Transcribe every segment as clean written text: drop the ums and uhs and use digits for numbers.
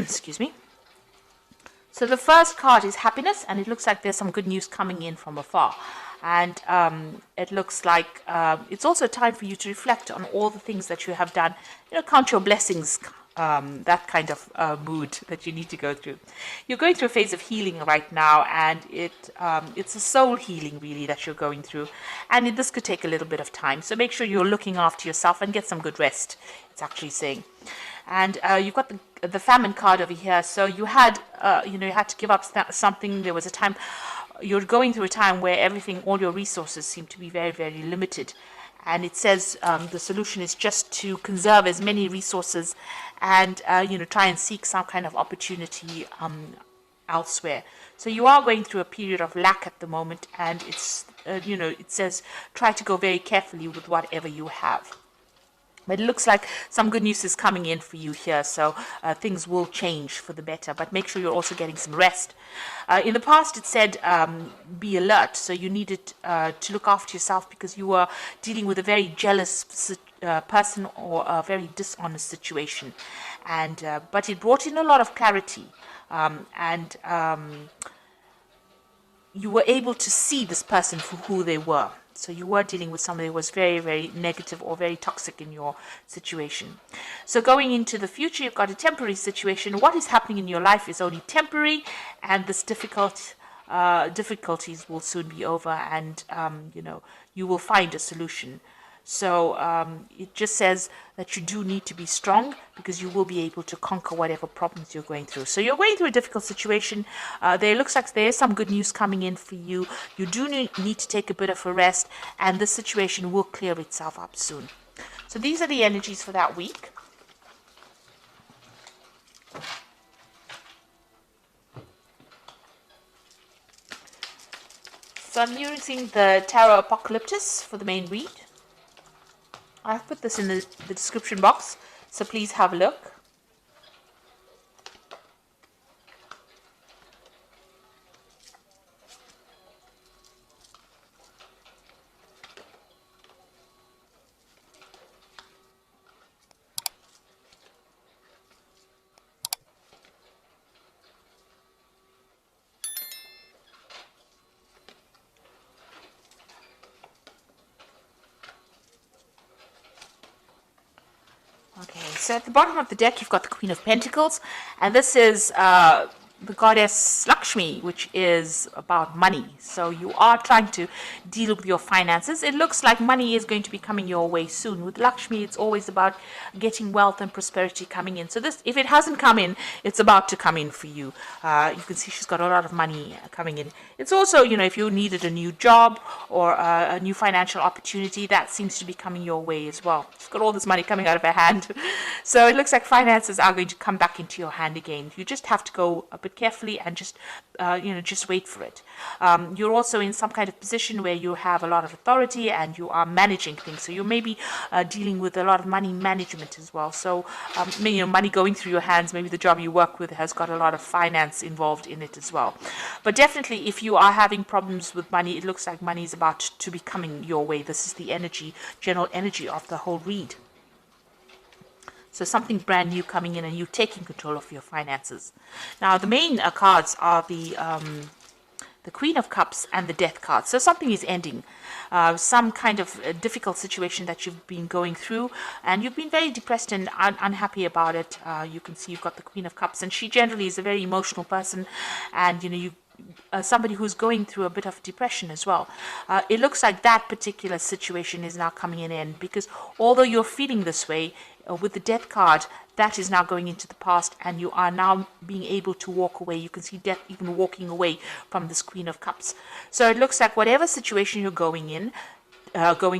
Excuse me. So the first card is happiness, and it looks like there's some good news coming in from afar. And it looks like it's also time for you to reflect on all the things that you have done. Count your blessings, that kind of mood that you need to go through. You're going through a phase of healing right now, and it's a soul healing really that you're going through. And this could take a little bit of time. So make sure you're looking after yourself and get some good rest, it's actually saying. And you've got the famine card over here. So you had, you had to give up something. There was a time, you're going through a time where everything, all your resources seem to be very, very limited. And it says the solution is just to conserve as many resources and, try and seek some kind of opportunity elsewhere. So you are going through a period of lack at the moment. And it's, it says try to go very carefully with whatever you have. But it looks like some good news is coming in for you here, so things will change for the better. But make sure you're also getting some rest. In the past, it said be alert, so you needed to look after yourself because you were dealing with a very jealous person or a very dishonest situation. And but it brought in a lot of clarity, and you were able to see this person for who they were. So you were dealing with somebody who was very, very negative or very toxic in your situation. So going into the future, you've got a temporary situation. What is happening in your life is only temporary, and this difficulties will soon be over, and you will find a solution. So it just says that you do need to be strong because you will be able to conquer whatever problems you're going through. So you're going through a difficult situation. There looks like there is some good news coming in for you. You do need to take a bit of a rest, and this situation will clear itself up soon. So these are the energies for that week. So I'm using the Tarot Apocalyptus for the main read. I've put this in the description box, so please have a look. Okay, so at the bottom of the deck, you've got the Queen of Pentacles, and this is the goddess Lakshmi, which is about money. So you are trying to deal with your finances. It looks like money is going to be coming your way soon. With Lakshmi, it's always about getting wealth and prosperity coming in. So this, if it hasn't come in, it's about to come in for you. You can see she's got a lot of money coming in. It's also, if you needed a new job or a new financial opportunity, that seems to be coming your way as well. She's got all this money coming out of her hand. So it looks like finances are going to come back into your hand again. You just have to go a bit carefully and just wait for it. You're also in some kind of position where you have a lot of authority and you are managing things. So you may be dealing with a lot of money management as well. So money going through your hands. Maybe the job you work with has got a lot of finance involved in it as well. But definitely, if you are having problems with money, it looks like money is about to be coming your way. This is the energy, general energy of the whole read. So something brand new coming in and you taking control of your finances. Now the main cards are the Queen of Cups and the Death card. So something is ending. Some kind of difficult situation that you've been going through, and you've been very depressed and unhappy about it. You can see you've got the Queen of Cups, and she generally is a very emotional person, and somebody who's going through a bit of depression as well. It looks like that particular situation is now coming in end, because although you're feeling this way, with the Death card, that is now going into the past, and you are now being able to walk away. You can see Death even walking away from this Queen of Cups. So it looks like whatever situation you're going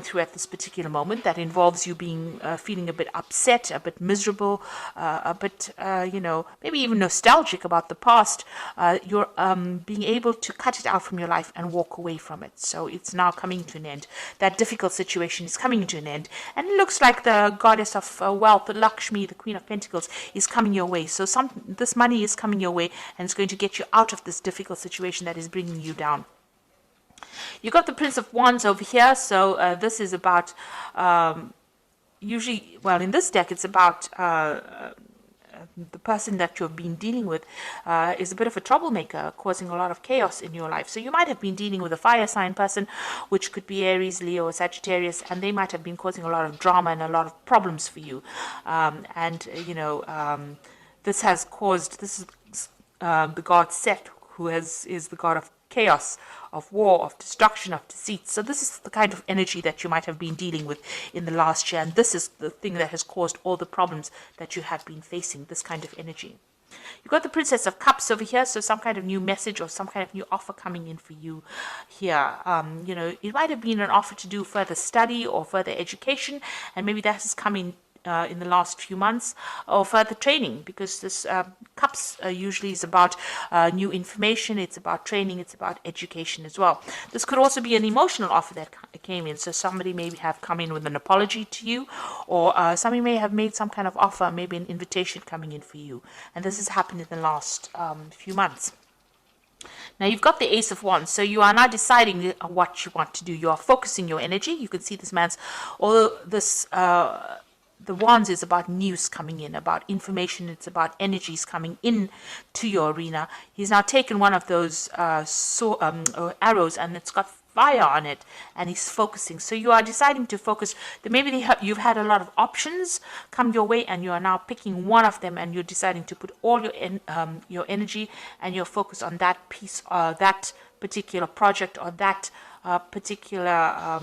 through at this particular moment, that involves you being feeling a bit upset, a bit miserable, a bit maybe even nostalgic about the past, you're being able to cut it out from your life and walk away from it. So it's now coming to an end. That difficult situation is coming to an end, and it looks like the goddess of wealth, Lakshmi, the Queen of Pentacles, is coming your way. So this money is coming your way, and it's going to get you out of this difficult situation that is bringing you down. You got the Prince of Wands over here, so this is about usually, well, in this deck, it's about the person that you've been dealing with is a bit of a troublemaker, causing a lot of chaos in your life. So you might have been dealing with a fire sign person, which could be Aries, Leo, or Sagittarius, and they might have been causing a lot of drama and a lot of problems for you. This has caused, this is the god Set, who is the god of chaos, of war, of destruction, of deceit. So this is the kind of energy that you might have been dealing with in the last year, and this is the thing that has caused all the problems that you have been facing, this kind of energy. You've got the Princess of Cups over here, so some kind of new message or some kind of new offer coming in for you here. It might have been an offer to do further study or further education, and maybe that is coming in the last few months, or further training, because this cups usually is about new information, it's about training, it's about education as well. This could also be an emotional offer that came in, so somebody may have come in with an apology to you, or somebody may have made some kind of offer, maybe an invitation coming in for you, and this has happened in the last few months. Now you've got the Ace of Wands, so you are now deciding what you want to do. You are focusing your energy. You can see this man's, although this the Wands is about news coming in, about information, it's about energies coming in to your arena. He's now taken one of those arrows, and it's got fire on it, and he's focusing. So you are deciding to focus. Maybe you've had a lot of options come your way, and you are now picking one of them, and you're deciding to put all your energy and your focus on that piece, that particular project, or that particular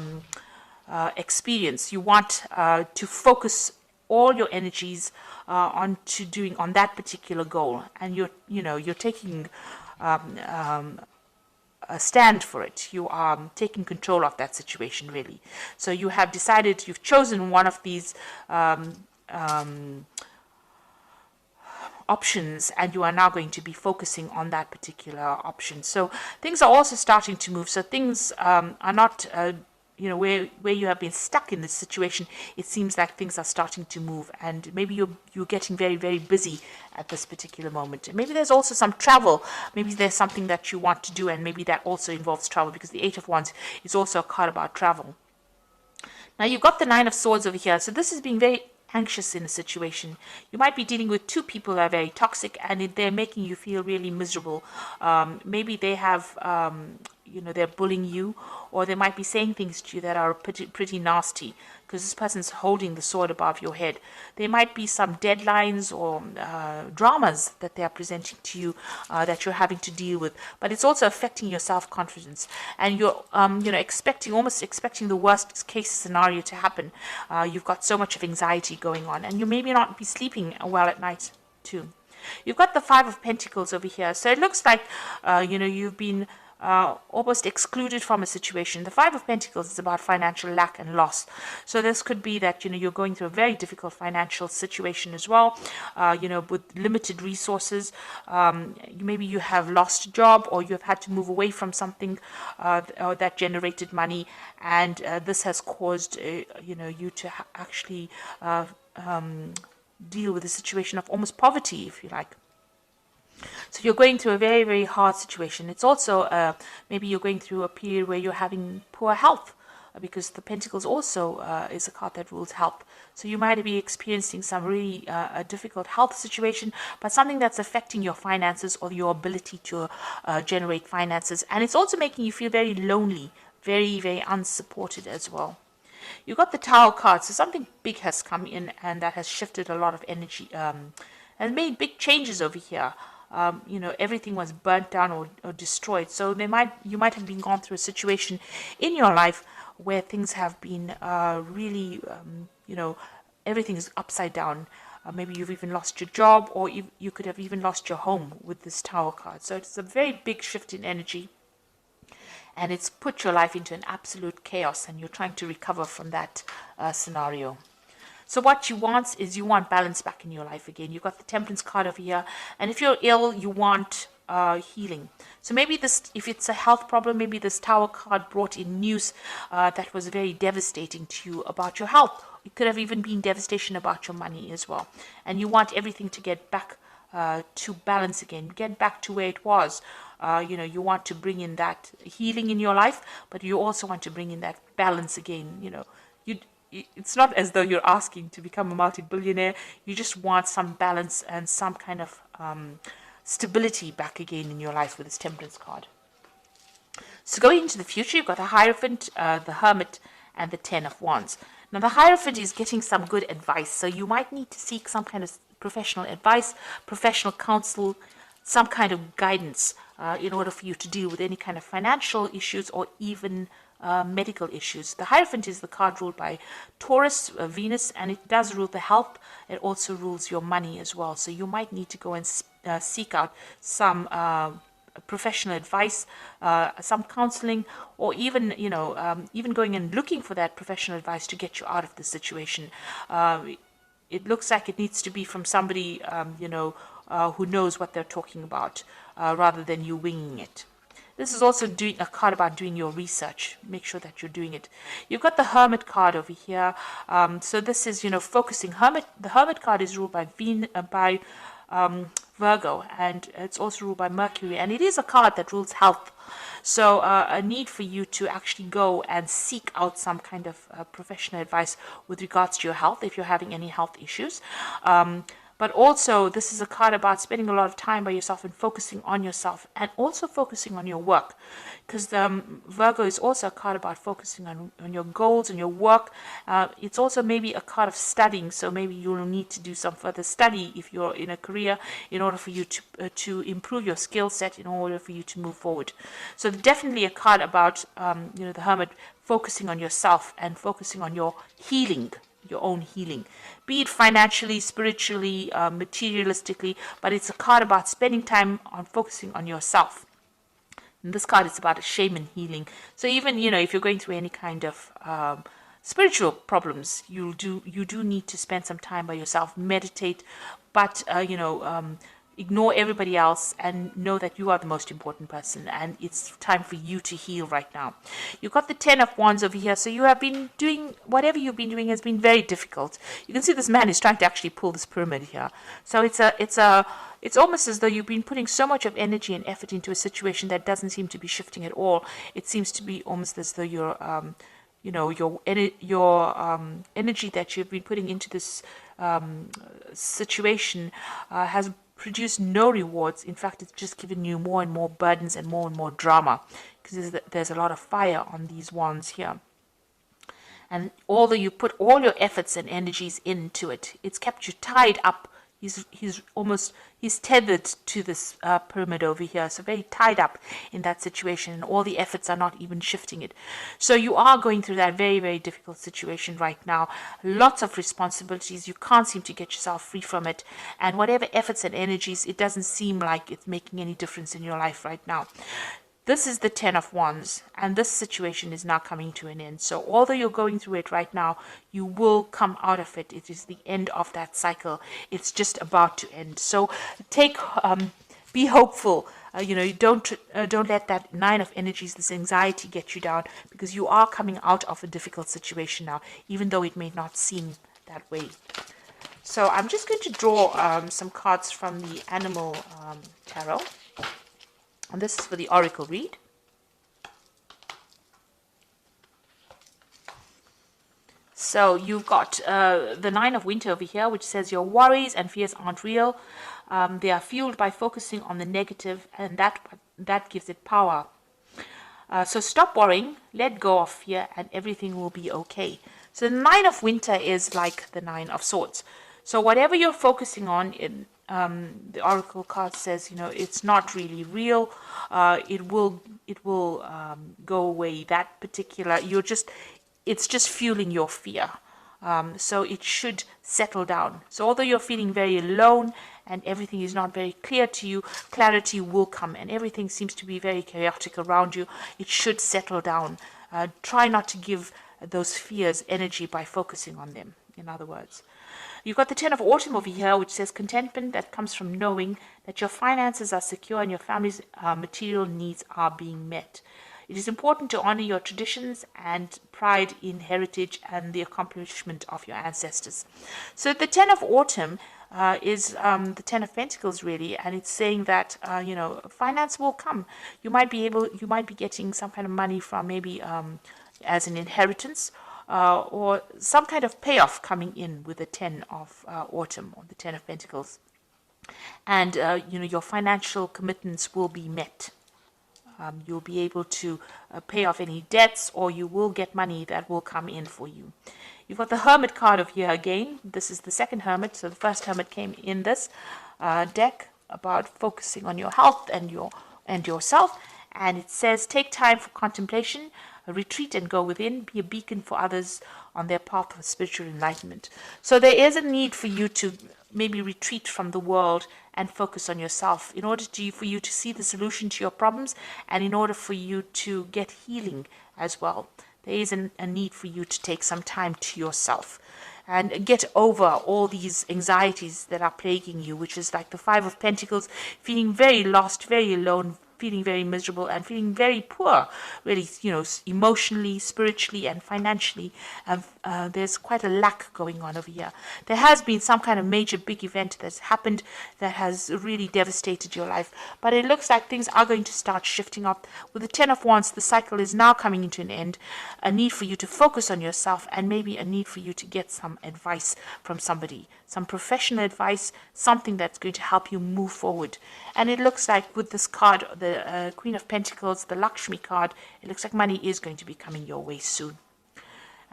experience. You want to focus all your energies on that particular goal, and you're taking a stand for it. You are taking control of that situation, really. So you have decided, you've chosen one of these options, and you are now going to be focusing on that particular option. So things are also starting to move. So things are not where you have been stuck in this situation. It seems like things are starting to move, and maybe you're getting very, very busy at this particular moment. And maybe there's also some travel. Maybe there's something that you want to do, and maybe that also involves travel, because the Eight of Wands is also a card about travel. Now you've got the Nine of Swords over here. So this is being very anxious in a situation. You might be dealing with two people that are very toxic, and they're making you feel really miserable. Maybe they have they're bullying you, or they might be saying things to you that are pretty nasty, because this person's holding the sword above your head. There might be some deadlines or dramas that they are presenting to you that you're having to deal with, but it's also affecting your self-confidence, and you're almost expecting the worst case scenario to happen. You've got so much of anxiety going on, and you maybe not be sleeping well at night too. You've got the Five of Pentacles over here, so it looks like you've been almost excluded from a situation. The Five of Pentacles is about financial lack and loss. So this could be that you're going through a very difficult financial situation as well, with limited resources. Maybe you have lost a job, or you have had to move away from something that generated money, and this has caused you to actually deal with a situation of almost poverty, if you like. So you're going through a very, very hard situation. It's also maybe you're going through a period where you're having poor health, because the Pentacles also is a card that rules health. So you might be experiencing some really a difficult health situation, but something that's affecting your finances or your ability to generate finances. And it's also making you feel very lonely, very, very unsupported as well. You've got the Tower card, so something big has come in, and that has shifted a lot of energy and made big changes over here. Everything was burnt down or destroyed. So you might have been gone through a situation in your life where things have been really, everything is upside down. Maybe you've even lost your job, or you could have even lost your home with this Tower card. So it's a very big shift in energy, and it's put your life into an absolute chaos, and you're trying to recover from that scenario. So what you want is balance back in your life again. You've got the Temperance card over here, and if you're ill, you want healing. So maybe if it's a health problem, maybe this Tower card brought in news that was very devastating to you about your health. It could have even been devastation about your money as well, and you want everything to get back to balance again, get back to where it was. You want to bring in that healing in your life, but you also want to bring in that balance again. it's not as though you're asking to become a multi-billionaire. You just want some balance and some kind of stability back again in your life with this Temperance card. So going into the future, you've got the Hierophant, the Hermit, and the Ten of Wands. Now the Hierophant is getting some good advice, so you might need to seek some kind of professional advice, professional counsel, some kind of guidance in order for you to deal with any kind of financial issues or even medical issues. The Hierophant is the card ruled by Taurus, Venus, and it does rule the health. It also rules your money as well. So you might need to go and seek out some professional advice, some counseling, or even even going and looking for that professional advice to get you out of the situation. It looks like it needs to be from somebody who knows what they're talking about, rather than you winging it. This is also doing a card about doing your research. Make sure that you're doing it. You've got the Hermit card over here. So this is, focusing. The Hermit card is ruled by Virgo, and it's also ruled by Mercury. And it is a card that rules health. So a need for you to actually go and seek out some kind of professional advice with regards to your health if you're having any health issues. But also, this is a card about spending a lot of time by yourself and focusing on yourself, and also focusing on your work. Because Virgo is also a card about focusing on your goals and your work. It's also maybe a card of studying, so maybe you'll need to do some further study if you're in a career in order for you to improve your skill set, in order for you to move forward. So definitely a card about, the Hermit focusing on yourself and focusing on your healing, your own healing, be it financially, spiritually, materialistically, but it's a card about spending time on focusing on yourself. And this card is about a shaman healing. So even, if you're going through any kind of spiritual problems, you do need to spend some time by yourself, meditate, but, ignore everybody else and know that you are the most important person, and it's time for you to heal right now. You've got the Ten of Wands over here, so you have been doing, whatever you've been doing has been very difficult. You can see this man is trying to actually pull this pyramid here. So it's almost as though you've been putting so much of energy and effort into a situation that doesn't seem to be shifting at all. It seems to be almost as though your energy that you've been putting into this situation has produced no rewards. In fact, it's just given you more and more burdens and more drama, because there's a lot of fire on these wands here. And although you put all your efforts and energies into it, it's kept you tied up. He's tethered to this pyramid over here, so very tied up in that situation, and all the efforts are not even shifting it. So you are going through that very, very difficult situation right now. Lots of responsibilities. You can't seem to get yourself free from it, and whatever efforts and energies, it doesn't seem like it's making any difference in your life right now. This is the Ten of Wands, and this situation is now coming to an end. So although you're going through it right now, you will come out of it. It is the end of that cycle. It's just about to end. So be hopeful. Don't let that Nine of Energies, this anxiety, get you down, because you are coming out of a difficult situation now, even though it may not seem that way. So I'm just going to draw some cards from the Animal Tarot. And this is for the Oracle read. So you've got the Nine of Winter over here, which says your worries and fears aren't real. They are fueled by focusing on the negative, and that gives it power. So stop worrying, let go of fear, and everything will be okay. So the Nine of Winter is like the Nine of Swords. So whatever you're focusing on in the Oracle card says, it's not really real. It will go away. That particular, it's just fueling your fear. So it should settle down. So although you're feeling very alone and everything is not very clear to you, clarity will come, and everything seems to be very chaotic around you. It should settle down. Try not to give those fears energy by focusing on them, in other words. You've got the Ten of Autumn over here, which says contentment that comes from knowing that your finances are secure and your family's material needs are being met. It is important to honor your traditions and pride in heritage and the accomplishment of your ancestors. So the Ten of Autumn is the Ten of Pentacles, really, and it's saying that finance will come. You might be getting some kind of money from maybe as an inheritance. or some kind of payoff coming in with the 10 of autumn, or the 10 of Pentacles. And, your financial commitments will be met. You'll be able to pay off any debts, or you will get money that will come in for you. You've got the Hermit card of here again. This is the second Hermit. So the first Hermit came in this deck about focusing on your health and yourself. And it says, take time for contemplation, retreat and go within, be a beacon for others on their path of spiritual enlightenment. So there is a need for you to maybe retreat from the world and focus on yourself in order for you to see the solution to your problems, and in order for you to get healing as well. There is a need for you to take some time to yourself and get over all these anxieties that are plaguing you, which is like the Five of Pentacles, feeling very lost, very alone, feeling very miserable, and feeling very poor, really, emotionally, spiritually, and financially. There's quite a lack going on over here. There has been some kind of major big event that's happened that has really devastated your life, but it looks like things are going to start shifting up. With the 10 of Wands, the cycle is now coming into an end. A need for you to focus on yourself, and maybe a need for you to get some advice from somebody, some professional advice, something that's going to help you move forward. And it looks like with this card, the Queen of Pentacles, the Lakshmi card, it looks like money is going to be coming your way soon.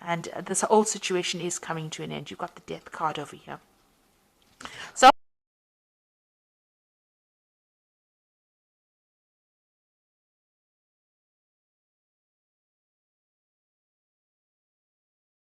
And this whole situation is coming to an end. You've got the Death card over here. So